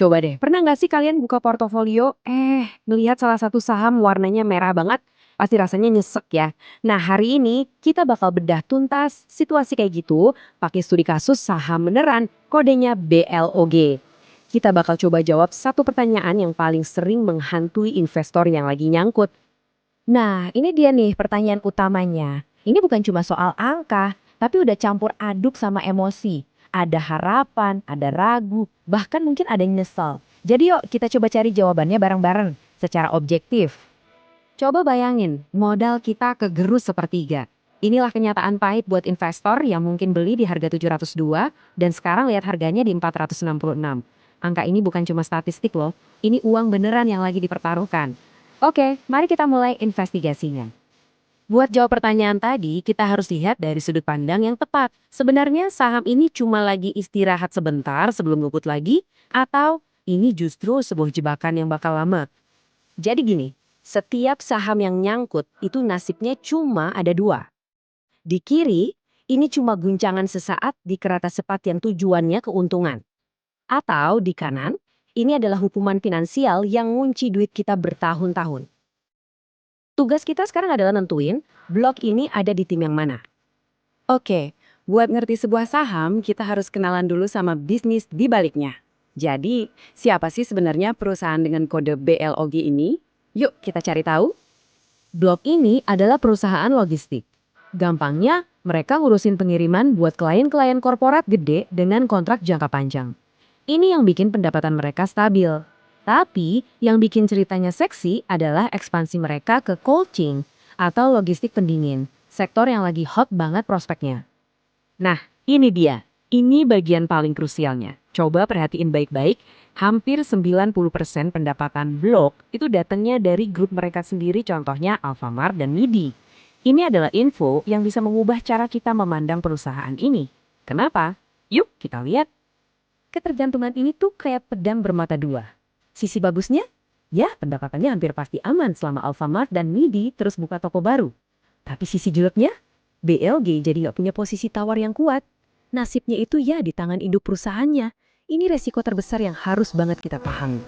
Coba deh, pernah nggak sih kalian buka portofolio, ngelihat salah satu saham warnanya merah banget? Pasti rasanya nyesek ya. Nah, hari ini kita bakal bedah tuntas situasi kayak gitu pakai studi kasus saham beneran, kodenya BLOG. Kita bakal coba jawab satu pertanyaan yang paling sering menghantui investor yang lagi nyangkut. Nah, ini dia nih pertanyaan utamanya. Ini bukan cuma soal angka, tapi udah campur aduk sama emosi. Ada harapan, ada ragu, bahkan mungkin ada yang nyesel. Jadi yuk kita coba cari jawabannya bareng-bareng secara objektif. Coba bayangin, modal kita kegerus sepertiga. Inilah kenyataan pahit buat investor yang mungkin beli di harga 702 dan sekarang lihat harganya di 466. Angka ini bukan cuma statistik loh, ini uang beneran yang lagi dipertaruhkan. Oke, mari kita mulai investigasinya. Buat jawab pertanyaan tadi, kita harus lihat dari sudut pandang yang tepat. Sebenarnya saham ini cuma lagi istirahat sebentar sebelum ngebut lagi, atau ini justru sebuah jebakan yang bakal lama. Jadi gini, setiap saham yang nyangkut itu nasibnya cuma ada dua. Di kiri, ini cuma guncangan sesaat di kereta cepat yang tujuannya keuntungan. Atau di kanan, ini adalah hukuman finansial yang ngunci duit kita bertahun-tahun. Tugas kita sekarang adalah nentuin blok ini ada di tim yang mana. Oke, buat ngerti sebuah saham, kita harus kenalan dulu sama bisnis di baliknya. Jadi, siapa sih sebenarnya perusahaan dengan kode BLOG ini? Yuk kita cari tahu. Blok ini adalah perusahaan logistik. Gampangnya, mereka ngurusin pengiriman buat klien-klien korporat gede dengan kontrak jangka panjang. Ini yang bikin pendapatan mereka stabil. Tapi, yang bikin ceritanya seksi adalah ekspansi mereka ke cold chain atau logistik pendingin, sektor yang lagi hot banget prospeknya. Nah, ini dia. Ini bagian paling krusialnya. Coba perhatiin baik-baik, hampir 90% pendapatan Blok itu datangnya dari grup mereka sendiri, contohnya Alfamart dan MIDI. Ini adalah info yang bisa mengubah cara kita memandang perusahaan ini. Kenapa? Yuk kita lihat. Ketergantungan ini tuh kayak pedang bermata dua. Sisi bagusnya, ya pendapatannya hampir pasti aman selama Alfamart dan MIDI terus buka toko baru. Tapi sisi jeleknya, BLG jadi nggak punya posisi tawar yang kuat. Nasibnya itu ya di tangan induk perusahaannya. Ini resiko terbesar yang harus banget kita pahami.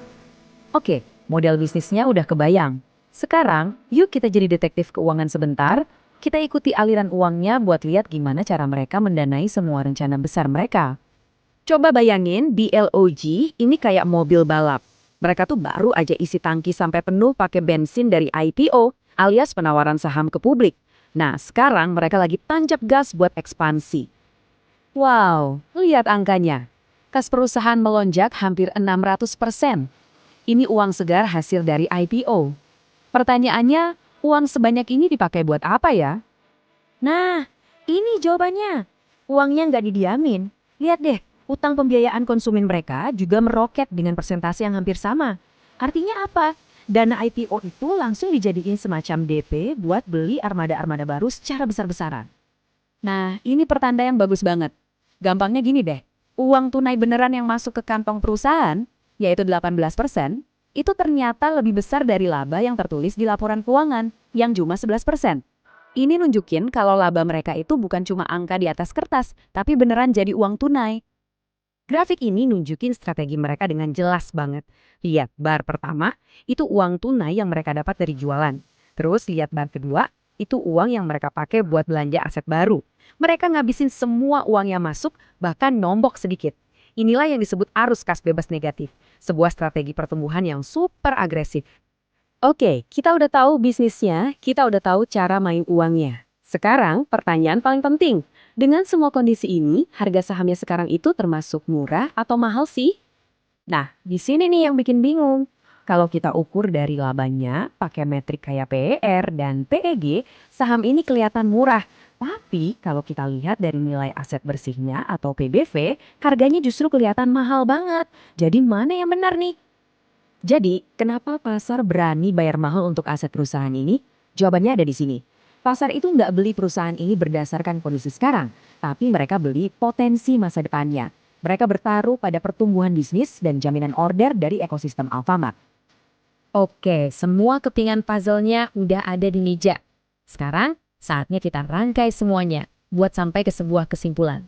Oke, model bisnisnya udah kebayang. Sekarang, yuk kita jadi detektif keuangan sebentar. Kita ikuti aliran uangnya buat lihat gimana cara mereka mendanai semua rencana besar mereka. Coba bayangin BLOG ini kayak mobil balap. Mereka tuh baru aja isi tangki sampai penuh pakai bensin dari IPO alias penawaran saham ke publik. Nah, sekarang mereka lagi tancap gas buat ekspansi. Wow, lihat angkanya. Kas perusahaan melonjak hampir 600%. Ini uang segar hasil dari IPO. Pertanyaannya, uang sebanyak ini dipakai buat apa ya? Nah, ini jawabannya. Uangnya nggak didiamin. Lihat deh, utang pembiayaan konsumen mereka juga meroket dengan persentase yang hampir sama. Artinya apa? Dana IPO itu langsung dijadiin semacam DP buat beli armada-armada baru secara besar-besaran. Nah, ini pertanda yang bagus banget. Gampangnya gini deh, uang tunai beneran yang masuk ke kantong perusahaan, yaitu 18%, itu ternyata lebih besar dari laba yang tertulis di laporan keuangan, yang cuma 11%. Ini nunjukin kalau laba mereka itu bukan cuma angka di atas kertas, tapi beneran jadi uang tunai. Grafik ini nunjukin strategi mereka dengan jelas banget. Lihat, bar pertama, itu uang tunai yang mereka dapat dari jualan. Terus lihat bar kedua, itu uang yang mereka pakai buat belanja aset baru. Mereka ngabisin semua uang yang masuk, bahkan nombok sedikit. Inilah yang disebut arus kas bebas negatif, sebuah strategi pertumbuhan yang super agresif. Oke, kita udah tahu bisnisnya, kita udah tahu cara main uangnya. Sekarang pertanyaan paling penting, dengan semua kondisi ini, harga sahamnya sekarang itu termasuk murah atau mahal sih? Nah, di sini nih yang bikin bingung. Kalau kita ukur dari labanya, pakai metrik kayak PER dan PEG, saham ini kelihatan murah. Tapi kalau kita lihat dari nilai aset bersihnya atau PBV, harganya justru kelihatan mahal banget. Jadi mana yang benar nih? Jadi, kenapa pasar berani bayar mahal untuk aset perusahaan ini? Jawabannya ada di sini. Pasar itu nggak beli perusahaan ini berdasarkan kondisi sekarang, tapi mereka beli potensi masa depannya. Mereka bertaruh pada pertumbuhan bisnis dan jaminan order dari ekosistem Alfamart. Oke, semua kepingan puzzle-nya udah ada di meja. Sekarang, saatnya kita rangkai semuanya buat sampai ke sebuah kesimpulan.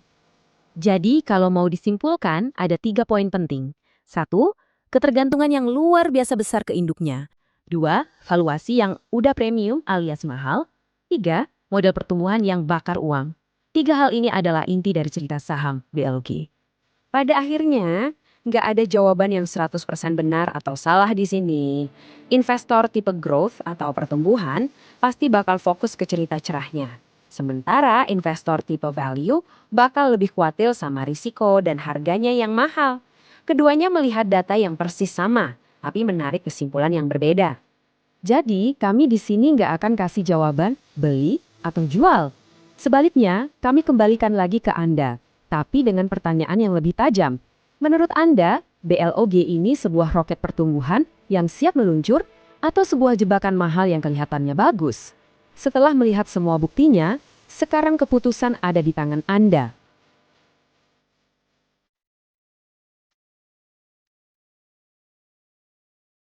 Jadi, kalau mau disimpulkan, ada 3 poin penting. Satu, ketergantungan yang luar biasa besar ke induknya. 2. Valuasi yang udah premium alias mahal. 3. Model pertumbuhan yang bakar uang. 3 hal ini adalah inti dari cerita saham BLG. Pada akhirnya, nggak ada jawaban yang 100% benar atau salah di sini. Investor tipe growth atau pertumbuhan pasti bakal fokus ke cerita cerahnya. Sementara investor tipe value bakal lebih khawatir sama risiko dan harganya yang mahal. Keduanya melihat data yang persis sama, tapi menarik kesimpulan yang berbeda. Jadi, kami di sini nggak akan kasih jawaban beli atau jual. Sebaliknya, kami kembalikan lagi ke Anda, tapi dengan pertanyaan yang lebih tajam. Menurut Anda, BLOG ini sebuah roket pertumbuhan yang siap meluncur atau sebuah jebakan mahal yang kelihatannya bagus? Setelah melihat semua buktinya, sekarang keputusan ada di tangan Anda.